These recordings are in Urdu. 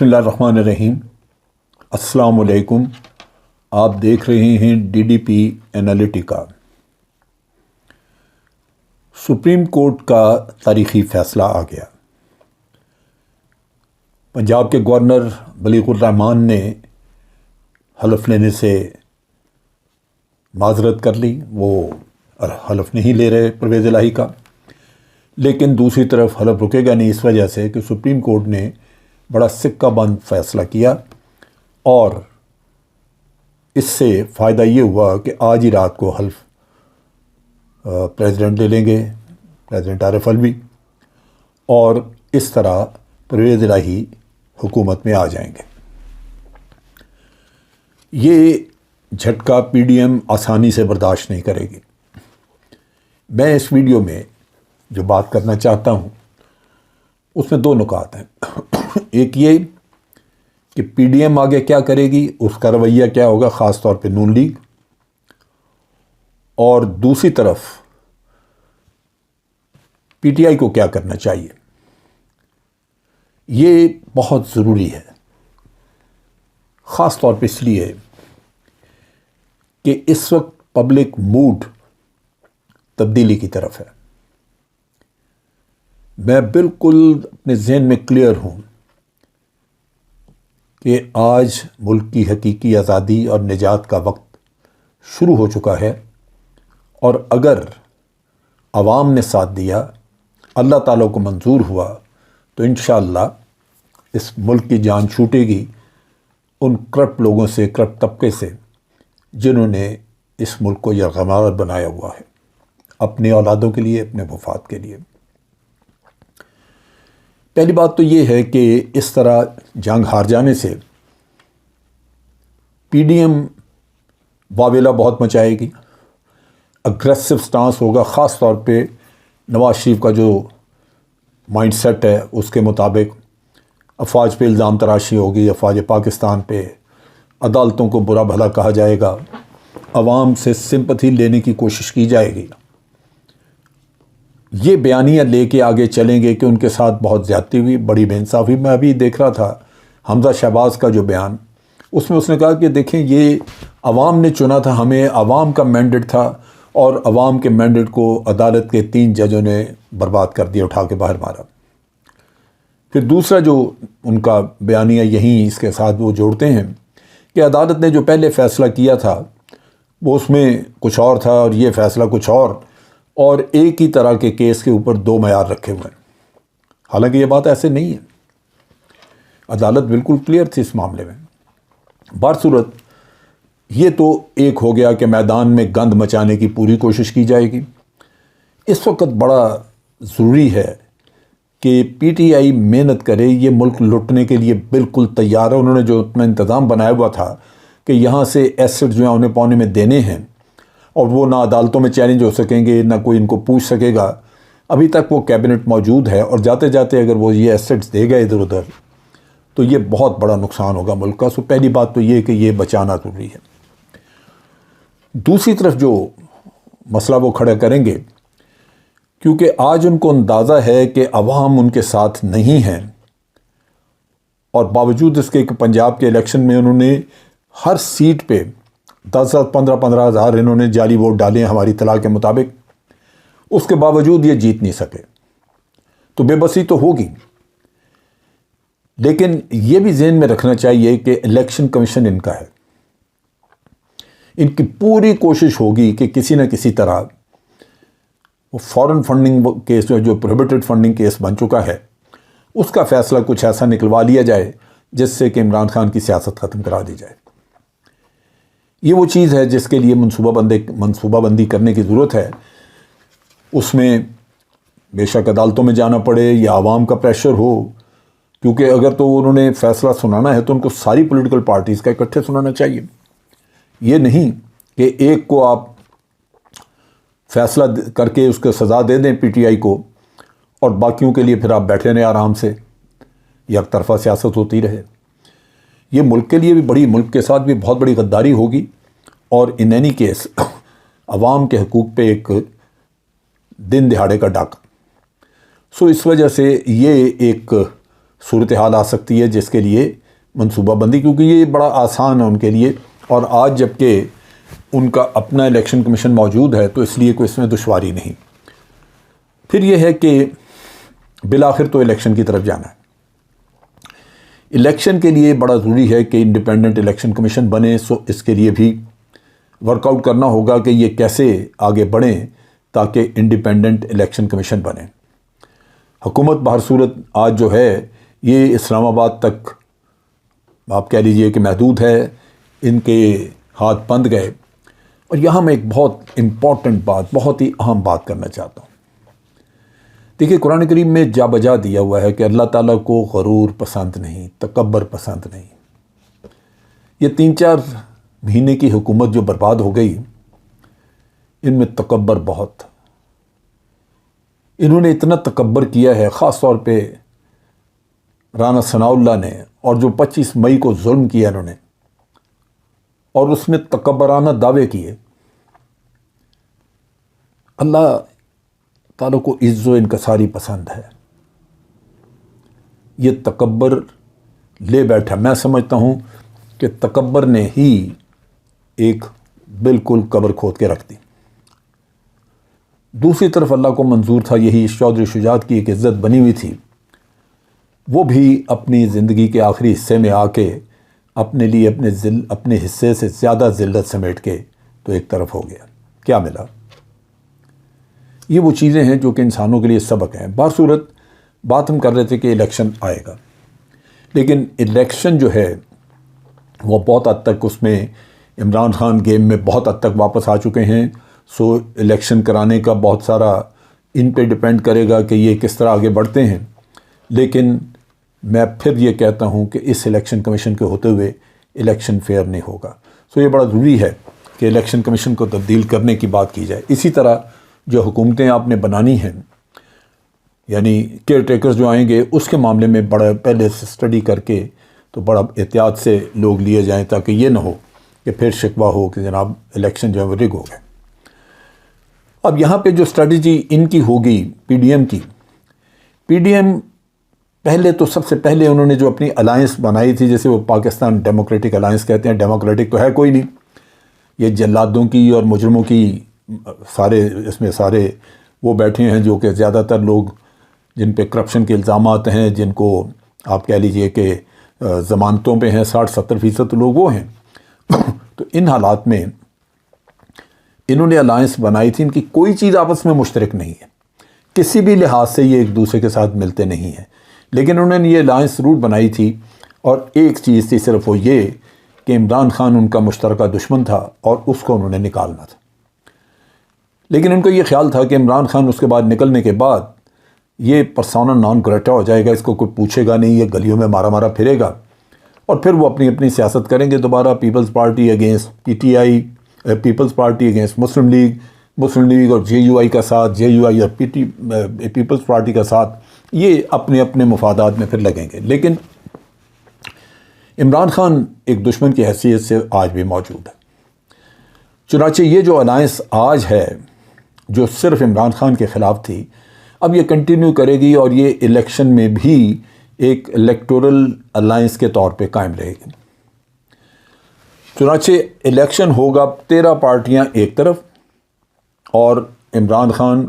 بسم اللہ الرحمن الرحیم۔ السلام علیکم۔ آپ دیکھ رہے ہیں D D P Analytica. Supreme Court کا تاریخی فیصلہ آ گیا۔ پنجاب کے گورنر بلیغ الرحمان نے حلف لینے سے معذرت کر لی، وہ حلف نہیں لے رہے پرویز الہی کا، لیکن دوسری طرف حلف رکے گا نہیں اس وجہ سے کہ سپریم کورٹ نے بڑا سکہ بند فیصلہ کیا، اور اس سے فائدہ یہ ہوا کہ آج ہی رات کو حلف پریزیڈنٹ لے لیں گے، پریزیڈنٹ عارف الوی، اور اس طرح پرویز الہی حکومت میں آ جائیں گے۔ یہ جھٹکا پی ڈی ایم آسانی سے برداشت نہیں کرے گی۔ میں اس ویڈیو میں جو بات کرنا چاہتا ہوں اس میں دو نکات ہیں۔ ایک یہ کہ پی ڈی ایم آگے کیا کرے گی، اس کا رویہ کیا ہوگا، خاص طور پہ نون لیگ، اور دوسری طرف پی ٹی آئی کو کیا کرنا چاہیے۔ یہ بہت ضروری ہے، خاص طور پہ اس لیے کہ اس وقت پبلک موڈ تبدیلی کی طرف ہے۔ میں بالکل اپنے ذہن میں کلیئر ہوں کہ آج ملک کی حقیقی آزادی اور نجات کا وقت شروع ہو چکا ہے، اور اگر عوام نے ساتھ دیا، اللہ تعالیٰ کو منظور ہوا، تو انشاءاللہ اس ملک کی جان چھوٹے گی ان کرپٹ لوگوں سے، کرپٹ طبقے سے، جنہوں نے اس ملک کو یرغمال بنایا ہوا ہے اپنے اولادوں کے لیے، اپنے مفاد کے لیے۔ پہلی بات تو یہ ہے کہ اس طرح جنگ ہار جانے سے پی ڈی ایم واویلا بہت مچائے گی، اگریسو سٹانس ہوگا، خاص طور پہ نواز شریف کا جو مائنڈ سیٹ ہے اس کے مطابق افواج پہ الزام تراشی ہوگی، افواج پاکستان پہ، عدالتوں کو برا بھلا کہا جائے گا، عوام سے سمپتھی لینے کی کوشش کی جائے گی۔ یہ بیانیہ لے کے آگے چلیں گے کہ ان کے ساتھ بہت زیادتی ہوئی، بڑی بے انصافی۔ میں ابھی دیکھ رہا تھا حمزہ شہباز کا جو بیان، اس میں اس نے کہا کہ دیکھیں یہ عوام نے چنا تھا ہمیں، عوام کا مینڈیٹ تھا، اور عوام کے مینڈیٹ کو عدالت کے 3 ججوں نے برباد کر دیا، اٹھا کے باہر مارا۔ پھر دوسرا جو ان کا بیانیہ یہیں اس کے ساتھ وہ جوڑتے ہیں کہ عدالت نے جو پہلے فیصلہ کیا تھا وہ اس میں کچھ اور تھا، اور یہ فیصلہ کچھ اور ایک ہی طرح کے کیس کے اوپر 2 معیار رکھے ہوئے ہیں۔ حالانکہ یہ بات ایسے نہیں ہے، عدالت بالکل کلیئر تھی اس معاملے میں۔ بہرصورت یہ تو ایک ہو گیا کہ میدان میں گند مچانے کی پوری کوشش کی جائے گی۔ اس وقت بڑا ضروری ہے کہ پی ٹی آئی محنت کرے، یہ ملک لٹنے کے لیے بالکل تیار ہے۔ انہوں نے جو اپنا انتظام بنایا ہوا تھا کہ یہاں سے ایسٹ جو ہیں انہیں پونے میں دینے ہیں، اور وہ نہ عدالتوں میں چیلنج ہو سکیں گے، نہ کوئی ان کو پوچھ سکے گا۔ ابھی تک وہ کیبنٹ موجود ہے، اور جاتے جاتے اگر وہ یہ ایسٹس دے گئے ادھر ادھر تو یہ بہت بڑا نقصان ہوگا ملک کا۔ سو پہلی بات تو یہ کہ یہ بچانا ضروری ہے۔ دوسری طرف جو مسئلہ وہ کھڑا کریں گے، کیونکہ آج ان کو اندازہ ہے کہ عوام ان کے ساتھ نہیں ہیں، اور باوجود اس کے کہ پنجاب کے الیکشن میں انہوں نے ہر سیٹ پہ 10,000 15,000 انہوں نے جعلی ووٹ ڈالے ہیں ہماری اطلاع کے مطابق، اس کے باوجود یہ جیت نہیں سکے، تو بے بسی تو ہوگی۔ لیکن یہ بھی ذہن میں رکھنا چاہیے کہ الیکشن کمیشن ان کا ہے، ان کی پوری کوشش ہوگی کہ کسی نہ کسی طرح وہ فورن فنڈنگ کیس جو پروہیبٹڈ فنڈنگ کیس بن چکا ہے، اس کا فیصلہ کچھ ایسا نکلوا لیا جائے جس سے کہ عمران خان کی سیاست ختم کرا دی جائے۔ یہ وہ چیز ہے جس کے لیے منصوبہ بندی کرنے کی ضرورت ہے۔ اس میں بے شک عدالتوں میں جانا پڑے یا عوام کا پریشر ہو، کیونکہ اگر تو انہوں نے فیصلہ سنانا ہے تو ان کو ساری پولیٹیکل پارٹیز کا اکٹھے سنانا چاہیے۔ یہ نہیں کہ ایک کو آپ فیصلہ کر کے اس کو سزا دے دیں پی ٹی آئی کو، اور باقیوں کے لیے پھر آپ بیٹھے رہیں آرام سے، یک طرفہ سیاست ہوتی رہے۔ یہ ملک کے لیے بھی ملک کے ساتھ بھی بہت بڑی غداری ہوگی، اور ان اینی کیس عوام کے حقوق پہ ایک دن دہاڑے کا ڈاکہ۔ سو اس وجہ سے یہ ایک صورتحال آ سکتی ہے جس کے لیے منصوبہ بندی، کیونکہ یہ بڑا آسان ہے ان کے لیے، اور آج جب کہ ان کا اپنا الیکشن کمیشن موجود ہے تو اس لیے کوئی اس میں دشواری نہیں۔ پھر یہ ہے کہ بالآخر تو الیکشن کی طرف جانا ہے۔ الیکشن کے لیے بڑا ضروری ہے کہ انڈیپینڈنٹ الیکشن کمیشن بنے، سو اس کے لیے بھی ورک آؤٹ کرنا ہوگا کہ یہ کیسے آگے بڑھیں تاکہ انڈیپینڈنٹ الیکشن کمیشن بنے۔ حکومت بہر صورت آج جو ہے یہ اسلام آباد تک آپ کہہ لیجئے کہ محدود ہے، ان کے ہاتھ بند گئے۔ اور یہاں میں ایک بہت امپورٹنٹ بات، بہت ہی اہم بات کرنا چاہتا ہوں۔ دیکھیے قرآن کریم میں جا بجا دیا ہوا ہے کہ اللہ تعالیٰ کو غرور پسند نہیں، تکبر پسند نہیں۔ یہ 3-4 مہینے کی حکومت جو برباد ہو گئی، ان میں تکبر بہت، انہوں نے اتنا تکبر کیا ہے، خاص طور پہ رانا ثناء اللہ نے، اور جو 25 مئی کو ظلم کیا انہوں نے، اور اس میں تکبرانہ دعوے کیے۔ اللہ تعالیٰ کو عز و انکساری پسند ہے، یہ تکبر لے بیٹھا۔ میں سمجھتا ہوں کہ تکبر نے ہی ایک بالکل قبر کھود کے رکھ دی۔ دوسری طرف اللہ کو منظور تھا، یہی چودھری شجاعت کی ایک عزت بنی ہوئی تھی، وہ بھی اپنی زندگی کے آخری حصے میں آ کے اپنے لیے اپنے حصے سے زیادہ ذلت سمیٹ کے تو ایک طرف ہو گیا۔ کیا ملا؟ یہ وہ چیزیں ہیں جو کہ انسانوں کے لیے سبق ہیں۔ بہر صورت بات ہم کر رہے تھے کہ الیکشن آئے گا، لیکن الیکشن جو ہے وہ بہت حد تک اس میں عمران خان گیم میں بہت حد تک واپس آ چکے ہیں، سو الیکشن کرانے کا بہت سارا ان پہ ڈیپینڈ کرے گا کہ یہ کس طرح آگے بڑھتے ہیں۔ لیکن میں پھر یہ کہتا ہوں کہ اس الیکشن کمیشن کے ہوتے ہوئے الیکشن فیئر نہیں ہوگا، سو یہ بڑا ضروری ہے کہ الیکشن کمیشن کو تبدیل کرنے کی بات کی جائے۔ اسی طرح جو حکومتیں آپ نے بنانی ہیں، یعنی کیئر ٹیکرز جو آئیں گے، اس کے معاملے میں بڑا پہلے سے اسٹڈی کر کے تو بڑا احتیاط سے لوگ لیے جائیں، تاکہ یہ نہ ہو کہ پھر شکوہ ہو کہ جناب الیکشن جو ہے وہ رگ ہو گئے۔ اب یہاں پہ جو اسٹریٹجی ان کی ہوگی پی ڈی ایم کی، پی ڈی ایم پہلے تو سب سے پہلے انہوں نے جو اپنی الائنس بنائی تھی، جیسے وہ پاکستان ڈیموکریٹک الائنس کہتے ہیں، ڈیموکریٹک تو ہے کوئی نہیں، یہ جلادوں کی اور مجرموں کی سارے اس میں سارے وہ بیٹھے ہیں جو کہ زیادہ تر لوگ جن پہ کرپشن کے الزامات ہیں، جن کو آپ کہہ لیجئے کہ ضمانتوں پہ ہیں، 60-70% لوگ وہ ہیں۔ تو ان حالات میں انہوں نے الائنس بنائی تھی، ان کی کوئی چیز آپس میں مشترک نہیں ہے، کسی بھی لحاظ سے یہ ایک دوسرے کے ساتھ ملتے نہیں ہیں، لیکن انہوں نے یہ الائنس ضرور بنائی تھی، اور ایک چیز تھی صرف وہ یہ کہ عمران خان ان کا مشترکہ دشمن تھا اور اس کو انہوں نے نکالنا تھا۔ لیکن ان کو یہ خیال تھا کہ عمران خان اس کے بعد نکلنے کے بعد یہ پرسونا نان گریٹا ہو جائے گا، اس کو کوئی پوچھے گا نہیں، یہ گلیوں میں مارا مارا پھرے گا، اور پھر وہ اپنی اپنی سیاست کریں گے دوبارہ، Peoples Party against P T I, Peoples Party against Muslim League اور جے یو آئی کا ساتھ، جے یو آئی اور پیپلز پارٹی کا ساتھ، یہ اپنے اپنے مفادات میں پھر لگیں گے۔ لیکن عمران خان ایک دشمن کی حیثیت سے آج بھی موجود ہے، چنانچہ یہ جو الائنس آج ہے جو صرف عمران خان کے خلاف تھی، اب یہ کنٹینیو کرے گی، اور یہ الیکشن میں بھی ایک الیکٹورل الائنس کے طور پہ قائم رہے گی۔ چنانچہ الیکشن ہوگا، 13 پارٹیاں ایک طرف، اور عمران خان،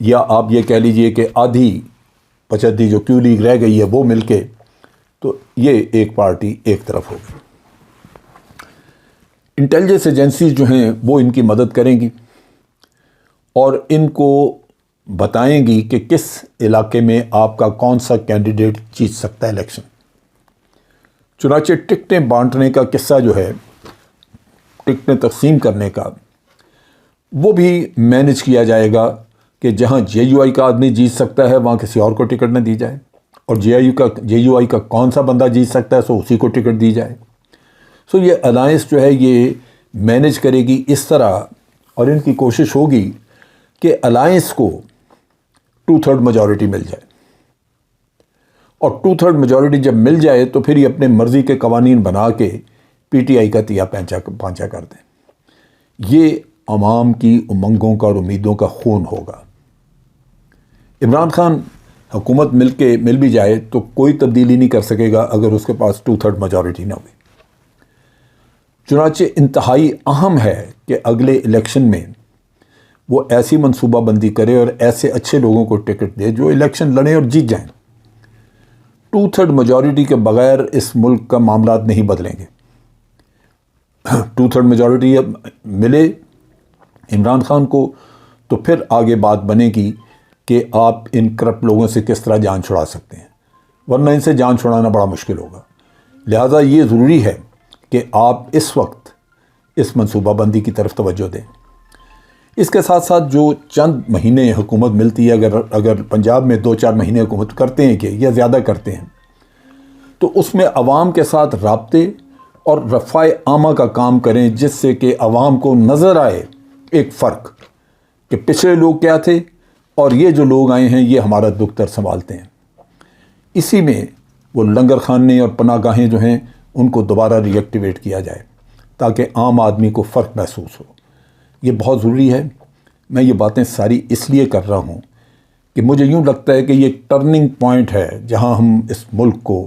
یا آپ یہ کہہ لیجئے کہ آدھی 25 جو کیو لیگ رہ گئی ہے وہ مل کے، تو یہ ایک پارٹی ایک طرف ہوگی۔ انٹیلیجنس ایجنسیز جو ہیں وہ ان کی مدد کریں گی اور ان کو بتائیں گی کہ کس علاقے میں آپ کا کون سا کینڈیڈیٹ جیت سکتا ہے الیکشن۔ چنانچہ ٹکٹیں بانٹنے کا قصہ جو ہے، ٹکٹیں تقسیم کرنے کا، وہ بھی مینج کیا جائے گا کہ جہاں جے یو آئی کا آدمی جیت سکتا ہے وہاں کسی اور کو ٹکٹ نہ دی جائے، اور جے یو آئی کا کون سا بندہ جیت سکتا ہے سو اسی کو ٹکٹ دی جائے۔ سو یہ الائنس جو ہے یہ مینج کرے گی اس طرح، اور ان کی کوشش ہوگی کہ الائنس کو 2/3 میجورٹی مل جائے، اور 2/3 میجورٹی جب مل جائے تو پھر یہ اپنے مرضی کے قوانین بنا کے پی ٹی آئی کا تیا پانچا کر دیں۔ یہ عوام کی امنگوں کا اور امیدوں کا خون ہوگا۔ عمران خان حکومت مل بھی جائے تو کوئی تبدیلی نہیں کر سکے گا اگر اس کے پاس 2/3 میجورٹی نہ ہوئی۔ چنانچہ انتہائی اہم ہے کہ اگلے الیکشن میں وہ ایسی منصوبہ بندی کرے اور ایسے اچھے لوگوں کو ٹکٹ دے جو الیکشن لڑیں اور جیت جائیں۔ 2/3 میجورٹی کے بغیر اس ملک کا معاملات نہیں بدلیں گے۔ 2/3 میجورٹی ملے عمران خان کو تو پھر آگے بات بنے گی کہ آپ ان کرپٹ لوگوں سے کس طرح جان چھڑا سکتے ہیں، ورنہ ان سے جان چھڑانا بڑا مشکل ہوگا۔ لہٰذا یہ ضروری ہے کہ آپ اس وقت اس منصوبہ بندی کی طرف توجہ دیں۔ اس کے ساتھ ساتھ جو چند مہینے حکومت ملتی ہے، اگر پنجاب میں 2-4 مہینے حکومت کرتے ہیں کہ یا زیادہ کرتے ہیں، تو اس میں عوام کے ساتھ رابطے اور رفع عامہ کا کام کریں، جس سے کہ عوام کو نظر آئے ایک فرق کہ پچھلے لوگ کیا تھے اور یہ جو لوگ آئے ہیں یہ ہمارا دکھ درد سنبھالتے ہیں۔ اسی میں وہ لنگر خانے اور پناہ گاہیں جو ہیں ان کو دوبارہ ری ایکٹیویٹ کیا جائے تاکہ عام آدمی کو فرق محسوس ہو۔ یہ بہت ضروری ہے۔ میں یہ باتیں ساری اس لیے کر رہا ہوں کہ مجھے یوں لگتا ہے کہ یہ ایک ٹرننگ پوائنٹ ہے جہاں ہم اس ملک کو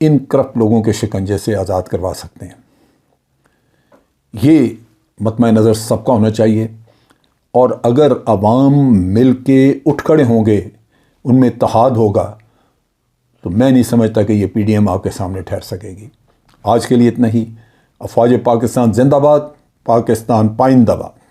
ان کرپٹ لوگوں کے شکنجے سے آزاد کروا سکتے ہیں۔ یہ مطمع نظر سب کا ہونا چاہیے، اور اگر عوام مل کے اٹھ کھڑے ہوں گے، ان میں اتحاد ہوگا، تو میں نہیں سمجھتا کہ یہ پی ڈی ایم آپ کے سامنے ٹھہر سکے گی۔ آج کے لیے اتنا ہی۔ افواج پاکستان زندہ باد، پاکستان پائندہ باد۔